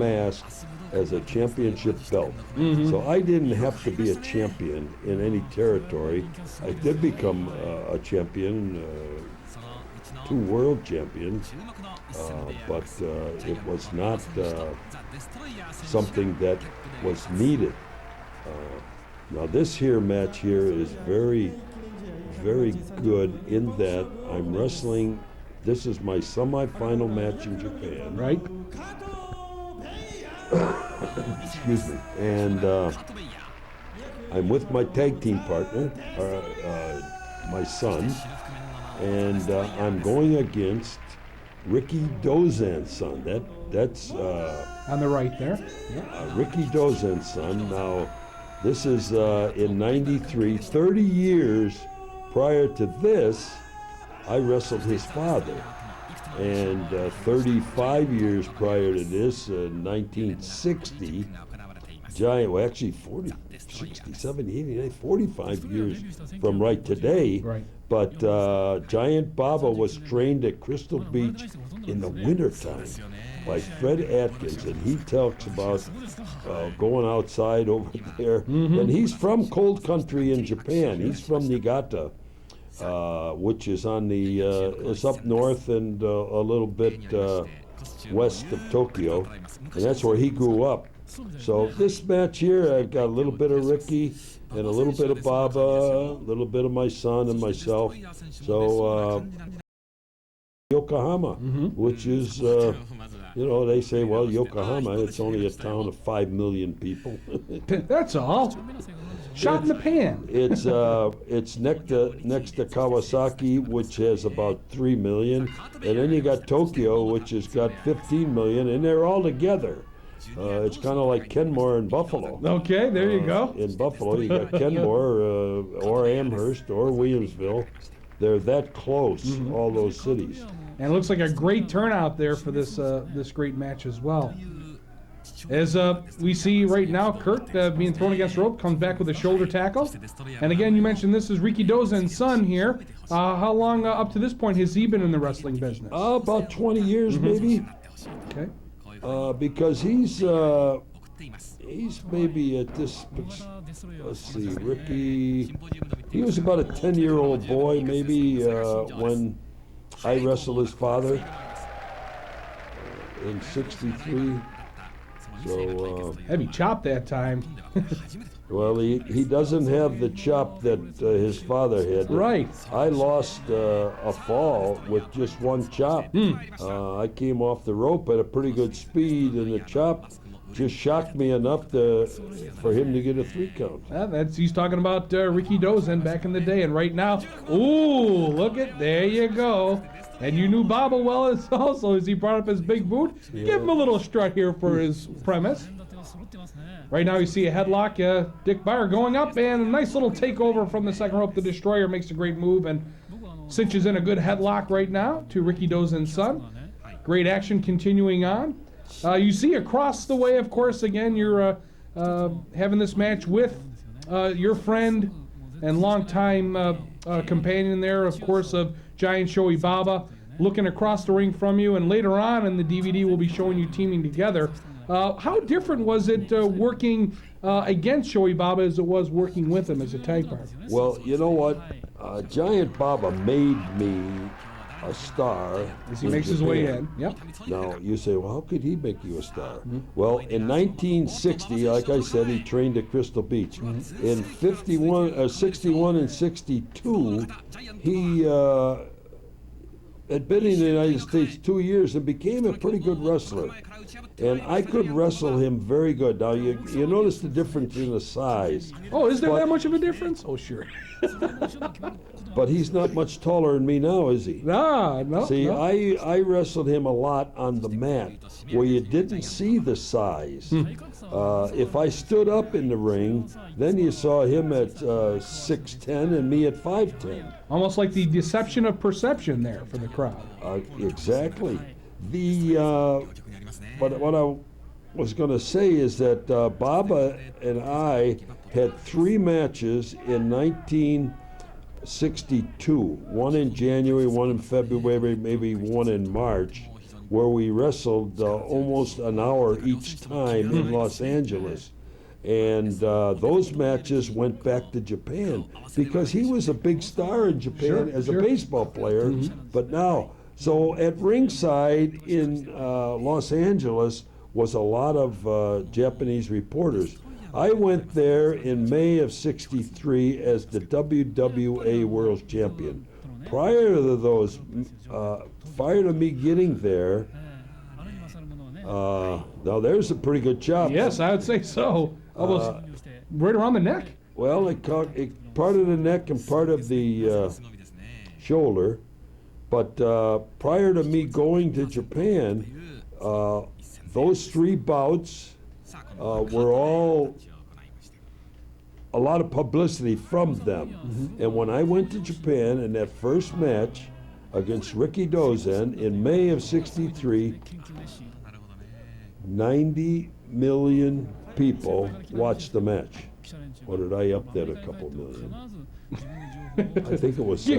mask as a championship belt. So I didn't have to be a champion in any territory. I did become a champion, 2 world champions, but it was not something that was needed. Now this here match here is very, very good in that I'm wrestling. This is my semifinal match in Japan. Right. Excuse me. And I'm with my tag team partner, my son, and I'm going against Ricky Dozan's son. That's On the right there. Yeah. Ricky Dozan's son. Now, this is in '93. 30 years prior to this, I wrestled his father. And 35 years prior to this, 1960, Giant, well actually 40, 60, 70, 80, 45 years from right today, Right. but Giant Baba was trained at Crystal Beach in the wintertime by Fred Atkins, and he talks about going outside over there, and he's from cold country in Japan. He's from Niigata. Which is on the is up north and a little bit west of Tokyo, and that's where he grew up. So this match here, I've got a little bit of Ricky and a little bit of Baba, a little bit of my son and myself. So Yokohama, which is you know, they say, well, Yokohama, it's only a town of 5 million people. That's all. Shot in the pan. It's next to Kawasaki, which has about 3 million, and then you got Tokyo, which has got 15 million, and they're all together. It's kind of like Kenmore and Buffalo. Okay, there you go. In Buffalo, you got Kenmore or Amherst or Williamsville. They're that close, all those cities. And it looks like a great turnout there for this this great match as well. As we see right now, Kurt being thrown against the rope, comes back with a shoulder tackle. And again, you mentioned this is Ricky Dozan's son here. How long up to this point has he been in the wrestling business? About 20 years, maybe. Okay. Because he's maybe at this, let's see, Ricky, he was about a 10-year-old boy maybe when I wrestled his father in '63. So heavy chop that time. well, he doesn't have the chop that his father had. Right. I lost a fall with just one chop. I came off the rope at a pretty good speed, and the chop just shocked me enough for him to get a 3 count. He's talking about Ricky Dozan back in the day, and right now, ooh, look at, there you go. And you knew Baba well also as he brought up his big boot. Yeah. Give him a little strut here for his premise. Right now you see a headlock, Dick Beyer going up, and a nice little takeover from the second rope. The Destroyer makes a great move and cinches in a good headlock right now to Ricky Dozan's son. Great action continuing on. You see across the way, of course, again, you're having this match with your friend and longtime companion there, of course, of Giant Shoei Baba, looking across the ring from you, and later on in the DVD we'll be showing you teaming together. How different was it working against Shoei Baba as it was working with him as a tag partner? Well, you know what? Giant Baba made me a star. As he makes his way in. Yep. Now, you say, well, how could he make you a star? Well, in 1960, like I said, he trained at Crystal Beach. In 61 and 62, he had been in the United States 2 years and became a pretty good wrestler. And I could wrestle him very good. Now, you notice the difference in the size. Oh, is there that much of a difference? Oh, sure. But he's not much taller than me now, is he? No. See, no. I wrestled him a lot on the mat where you didn't see the size. If I stood up in the ring, then you saw him at 6'10" and me at 5'10". Almost like the deception of perception there for the crowd. Exactly. But what I was going to say is that Baba and I had 3 matches in 1962. One in January, one in February, maybe one in March. where we wrestled almost an hour each time in Los Angeles. And those matches went back to Japan because he was a big star in Japan as a baseball player. But now, so at ringside in Los Angeles was a lot of Japanese reporters. I went there in May of '63 as the WWA World Champion. Prior to me getting there, now there's a pretty good chop. Yes, I would say so. Almost right around the neck. Well, it caught part of the neck and part of the shoulder. But prior to me going to Japan, those 3 bouts were all a lot of publicity from them. And when I went to Japan in that first match against Ricky Dozen in May of '63, 90 million people watched the match. Or did I up that a couple million? I think it was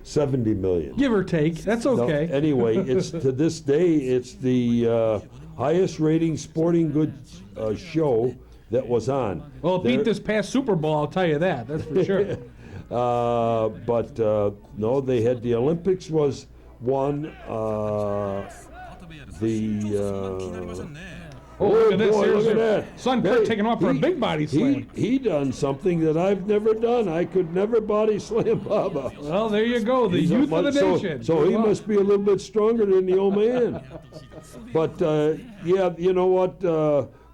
70 million. Give or take. That's okay. No, anyway, it's to this day, it's the highest rating sporting goods show that was on. Well, it beat this past Super Bowl, I'll tell you that. That's for sure. But no, they had the Olympics was one. Look at this. Boy, Here's look at your that. son Kurt taking him up for a big body slam. He done something that I've never done. I could never body slam Baba. Well, there you go. The youth of the nation. So he must be a little bit stronger than the old man. But yeah, you know what?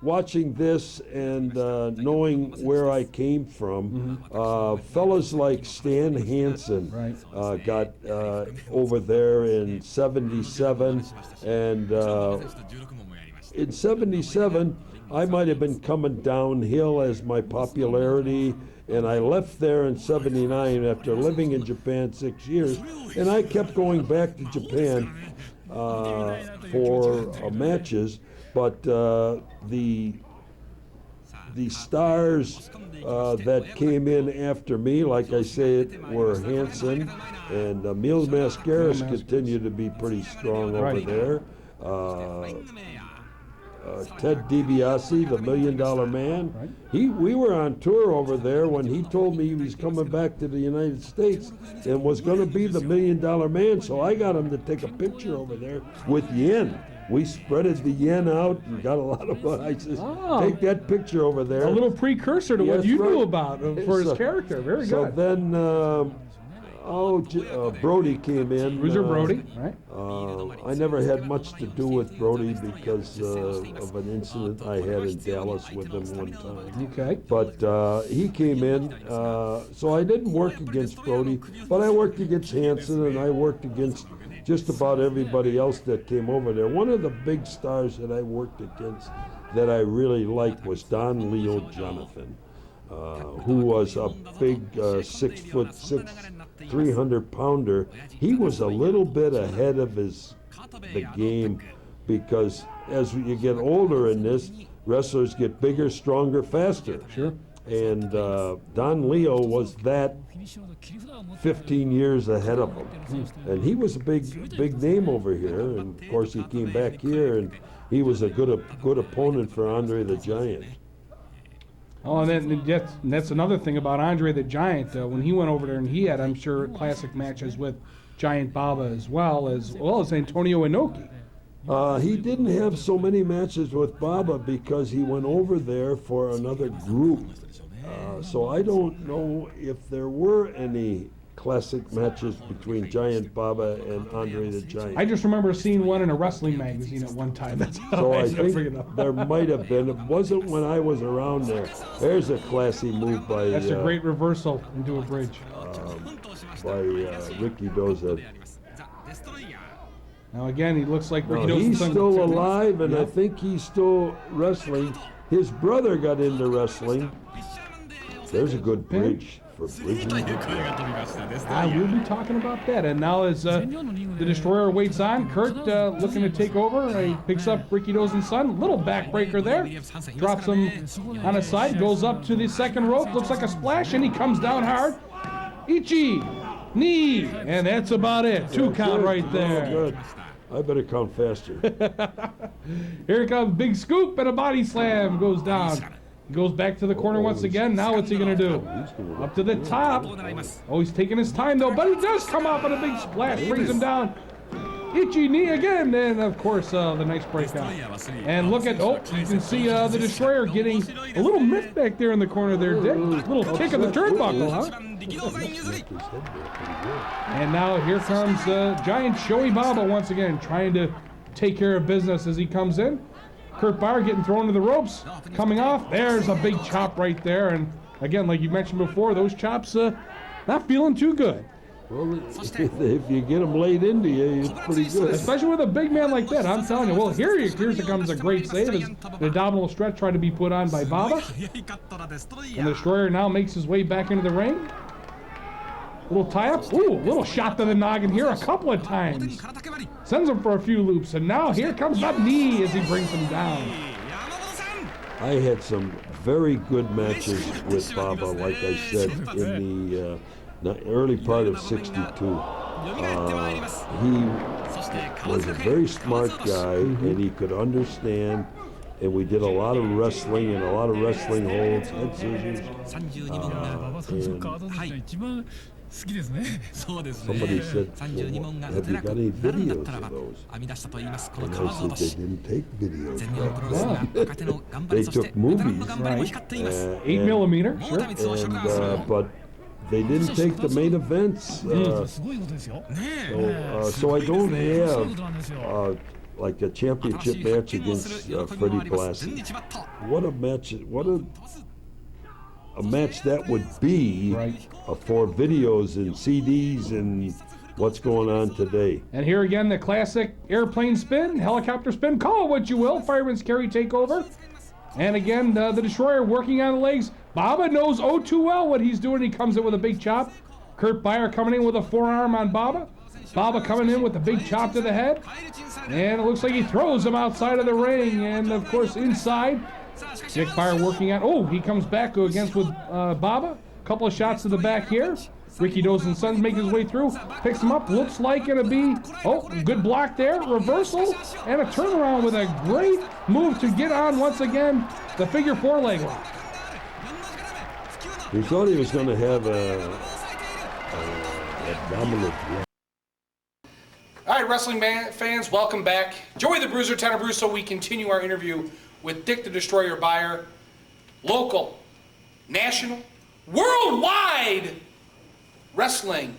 Watching this and knowing where I came from, fellas like Stan Hansen got over there in '77, and in '77 I might have been coming downhill as my popularity, and I left there in '79 after living in Japan 6 years, and I kept going back to Japan for matches. But the stars that came in after me, like I said, were Hansen, and Emil Mascaras continued to be pretty strong over there. Ted DiBiase, the $1 Million Man, we were on tour over there when he told me he was coming back to the United States and was going to be the $1 Million Man, so I got him to take a picture over there with yen. We spreaded the yen out and got a lot of money. I said, take that picture over there. A little precursor to what you knew about for his character. Very so good. Then, Brody came in. Bruiser Brody, right? I never had much to do with Brody because of an incident I had in Dallas with him one time. Okay. But he came in, so I didn't work against Brody, but I worked against Hansen and I worked against just about everybody else that came over there. One of the big stars that I worked against that I really liked was Don Leo Jonathan, who was a big 6'6", 300-pounder. He was a little bit ahead of the game because as you get older in this, wrestlers get bigger, stronger, faster. Sure. And Don Leo was that 15 years ahead of him. And he was a big name over here. And of course he came back here and he was a good opponent for Andre the Giant. Oh, and that's another thing about Andre the Giant. When he went over there and he had, I'm sure, classic matches with Giant Baba as well as Antonio Inoki. He didn't have so many matches with Baba because he went over there for another group. So I don't know if there were any classic matches between Giant Baba and Andre the Giant. I just remember seeing one in a wrestling magazine at one time. That's how so I think there might have been. It wasn't when I was around there. There's a classy move by... That's a great reversal into a bridge. By Ricky Dozen. Now again, he looks like Ricky He's Dozen's still alive, and I think he's still wrestling. His brother got into wrestling. There's a good bridge for bridging. We'll be talking about that. And now as the Destroyer waits on, Kurt looking to take over. He picks up Ricky Dozen's son. Little backbreaker there. Drops him on his side. Goes up to the second rope. Looks like a splash, and he comes down hard. Ichi, knee, and that's about it. 2 count right there. Good. I better count faster. Here comes big scoop and a body slam goes down. He goes back to the corner once again. Now what's he going to do? Up to the top. Oh, he's taking his time though, but he does come up on a big splash, brings him down. Itchy knee again, and of course the nice breakout. And look at, oh, you can see the Destroyer getting a little miff back there in the corner there, Dick. A little kick of the turnbuckle, huh? And now here comes Giant Shoei Baba once again, trying to take care of business as he comes in. Kurt Bauer getting thrown to the ropes, coming off. There's a big chop right there, and again, like you mentioned before, those chops not feeling too good. Well, if you get them laid into you, it's pretty good. Especially with a big man like that, I'm telling you. Well, here comes a great save as the abdominal stretch tried to be put on by Baba. And the Destroyer now makes his way back into the ring. Little tie-up. Ooh, little shot to the noggin here a couple of times. Sends him for a few loops. And now here comes that knee as he brings him down. I had some very good matches with Baba, like I said, in the early part of '62. He was a very smart guy, and he could understand. And we did a lot of wrestling and a lot of wrestling holds, head scissors. Somebody said, well, have you got any videos of those? And I said, they didn't take videos. They took movies. Right. 8mm, sure. And, but they didn't take the main events. So I don't have like a championship match against Freddie Blassie. What a match! What a match that would be, right, for videos and CDs and what's going on today. And here again, the classic airplane spin, helicopter spin, call it what you will, fireman's carry takeover. And again, the Destroyer working on the legs. Baba knows oh too well what he's doing. He comes in with a big chop. Kurt Bauer coming in with a forearm on Baba. Baba coming in with a big chop to the head. And it looks like he throws him outside of the ring. And of course, inside, Dick Bauer working on, oh, he comes back against with Baba. A couple of shots to the back here. Ricky Doze and Sons make his way through, picks him up, looks like it'll be, oh, good block there, reversal, and a turnaround with a great move to get on once again the figure 4 leg lock. We thought he was going to have a abdominal. All right, wrestling fans, welcome back. Joey the Bruiser, Tanner Brusso. We continue our interview with Dick the Destroyer Bauer, local, national, worldwide wrestling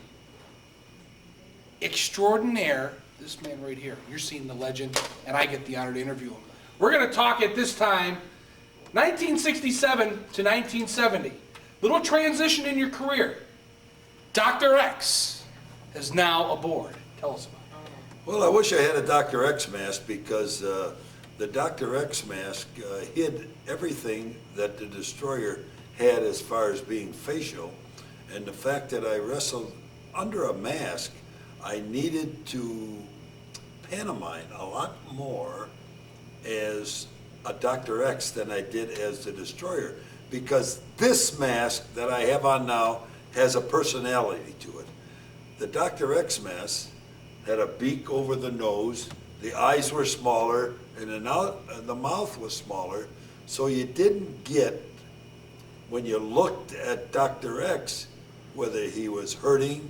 extraordinaire. This man right here. You're seeing the legend, and I get the honor to interview him. We're going to talk at this time, 1967 to 1970. Little transition in your career. Dr. X is now aboard. Tell us about it. Well, I wish I had a Dr. X mask because the Dr. X mask hid everything that the Destroyer had as far as being facial. And the fact that I wrestled under a mask, I needed to pantomime a lot more as a Dr. X than I did as the Destroyer, because this mask that I have on now has a personality to it. The Dr. X mask had a beak over the nose, the eyes were smaller, and the mouth was smaller, so you didn't get, when you looked at Dr. X, whether he was hurting,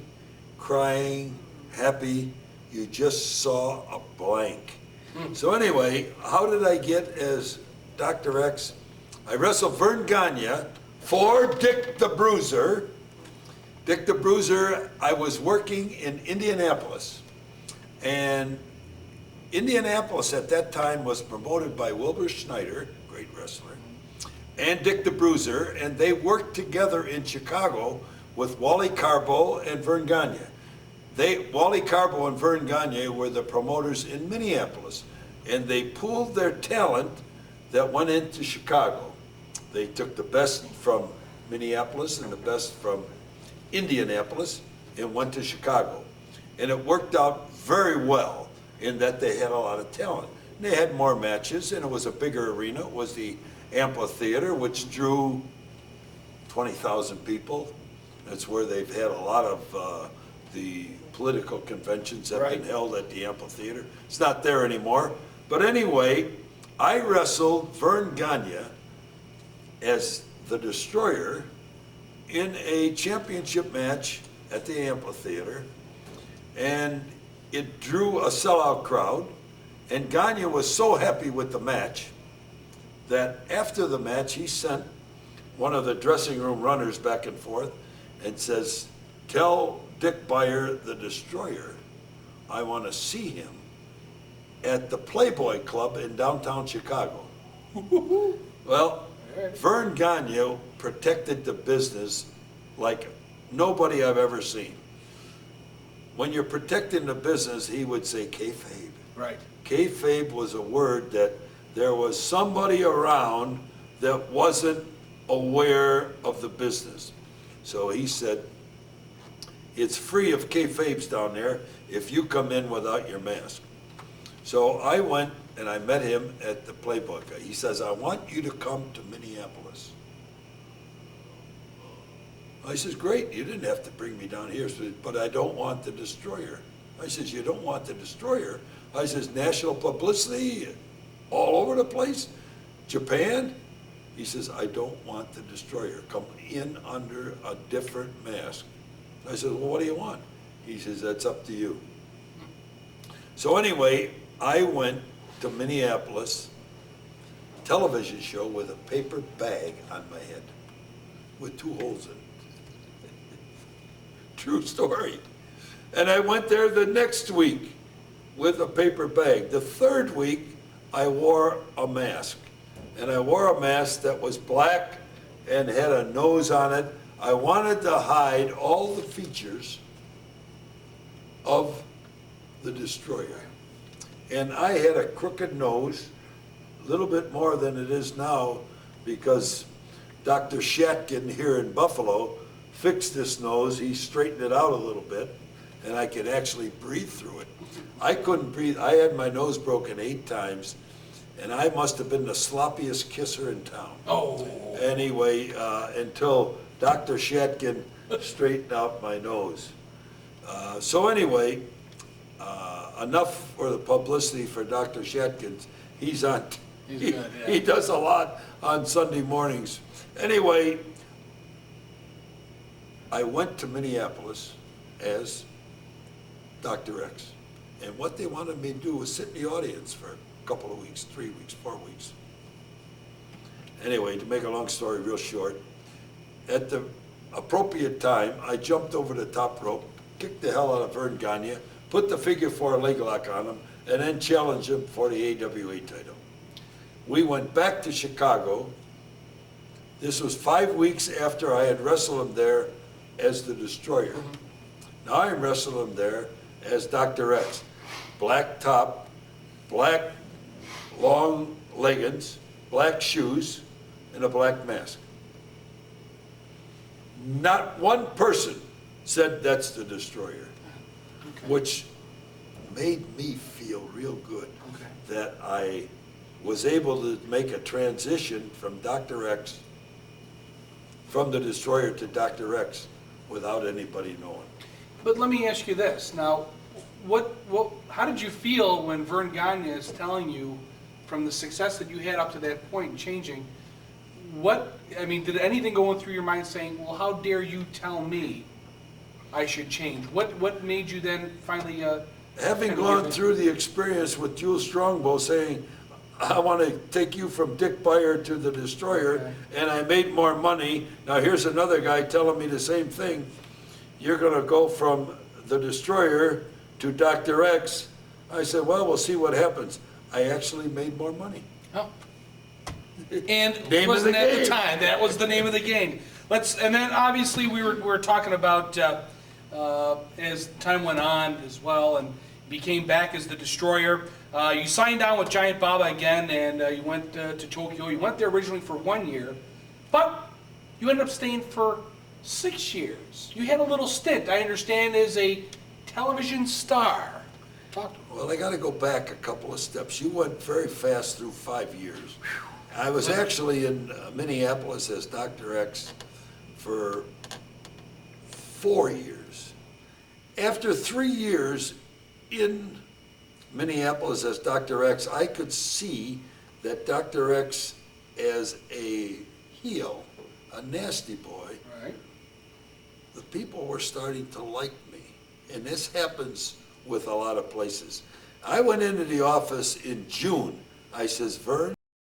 crying, happy, you just saw a blank. So anyway, how did I get as Dr. X? I wrestled Vern Gagne for Dick the Bruiser. Dick the Bruiser, I was working in Indianapolis. And Indianapolis at that time was promoted by Wilbur Schneider, great wrestler, and Dick the Bruiser, and they worked together in Chicago with Wally Carbo and Vern Gagne. Wally Carbo and Vern Gagne were the promoters in Minneapolis, and they pooled their talent that went into Chicago. They took the best from Minneapolis and the best from Indianapolis and went to Chicago. And it worked out very well in that they had a lot of talent. And they had more matches, and it was a bigger arena. It was the amphitheater, which drew 20,000 people. That's where they've had a lot of the political conventions have Right. been held at the amphitheater. It's not there anymore. But anyway, I wrestled Vern Gagne as the Destroyer in a championship match at the amphitheater, and it drew a sellout crowd, and Gagne was so happy with the match that after the match he sent one of the dressing room runners back and forth and says, "Tell Dick Beyer, the Destroyer, I want to see him at the Playboy Club in downtown Chicago." Well, Vern Gagne protected the business like nobody I've ever seen. When you're protecting the business, he would say kayfabe. Right. Kayfabe was a word that there was somebody around that wasn't aware of the business. So he said, "It's free of kayfabes down there if you come in without your mask." So I went and I met him at the Playboy. He says, "I want you to come to Minneapolis." I says, "Great, you didn't have to bring me down here, but I don't want the Destroyer." I says, "You don't want the Destroyer?" I says, "National publicity all over the place, Japan." He says, "I don't want the Destroyer. Come in under a different mask." I said, "Well, what do you want?" He says, "That's up to you." So anyway, I went to Minneapolis television show with a paper bag on my head with 2 holes in it. True story. And I went there the next week with a paper bag. The third week, I wore a mask. And I wore a mask that was black and had a nose on it. I wanted to hide all the features of the Destroyer. And I had a crooked nose, a little bit more than it is now, because Dr. Shatkin here in Buffalo fixed this nose. He straightened it out a little bit, and I could actually breathe through it. I couldn't breathe. I had my nose broken 8 times, and I must have been the sloppiest kisser in town. Oh. Anyway, until Dr. Shatkin straightened out my nose. So anyway, enough for the publicity for Dr. Shatkin. He's on. He's he, good, yeah. he does a lot on Sunday mornings. Anyway, I went to Minneapolis as Dr. X. And what they wanted me to do was sit in the audience for a couple of weeks, 3 weeks, 4 weeks. Anyway, to make a long story real short, at the appropriate time, I jumped over the top rope, kicked the hell out of Vern Gagne, put the figure 4 leg lock on him, and then challenged him for the AWA title. We went back to Chicago. This was 5 weeks after I had wrestled him there as the Destroyer. Now I'm wrestling him there as Dr. X. Black top, black long leggings, black shoes, and a black mask. Not one person said that's the Destroyer, which made me feel real good that I was able to make a transition from Dr. X, from the Destroyer to Dr. X without anybody knowing. But let me ask you this. Now, how did you feel when Vern Gagne is telling you, from the success that you had up to that point in changing, did anything go through your mind saying, well, how dare you tell me I should change? What made you then finally... Having gone through the experience with Jules Strongbow saying, I want to take you from Dick Beyer to the Destroyer, and I made more money. Now here's another guy telling me the same thing. You're going to go from the Destroyer to Dr. X. I said, well, we'll see what happens. I actually made more money. Oh. And Name of wasn't the at game. the time. That was the name of the game. And then obviously we were talking about as time went on as well, and became back as the Destroyer. You signed on with Giant Baba again, and you went to Tokyo. You went there originally for 1 year, but you ended up staying for 6 years. You had a little stint, I understand, as a television star. Talk to me. Well, I got to go back a couple of steps. You went very fast through 5 years. I was actually in Minneapolis as Dr. X for 4 years. After 3 years in Minneapolis as Dr. X, I could see that Dr. X as a heel, a nasty boy, Right. the people were starting to like me. And this happens with a lot of places. I went into the office in June. I says, Vern,